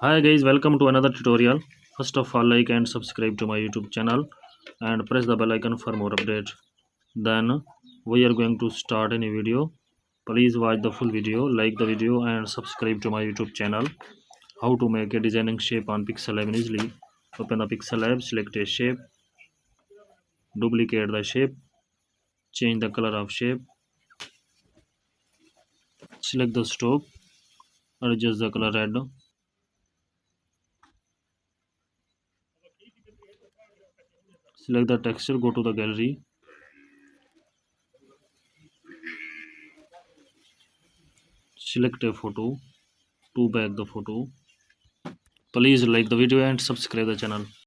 Hi guys, welcome to another tutorial. First of all, like and subscribe to my YouTube channel and press the bell icon for more updates. Then we are going to start a new video. Please watch the full video, like the video and subscribe to my YouTube channel. How to make a designing shape on Pixel Lab easily. Open the Pixel Lab, select a shape, duplicate the shape, change the color of shape, select the stroke, adjust the color red, select the texture, go to the gallery, select a photo, to back the photo. Please like the video and subscribe the channel.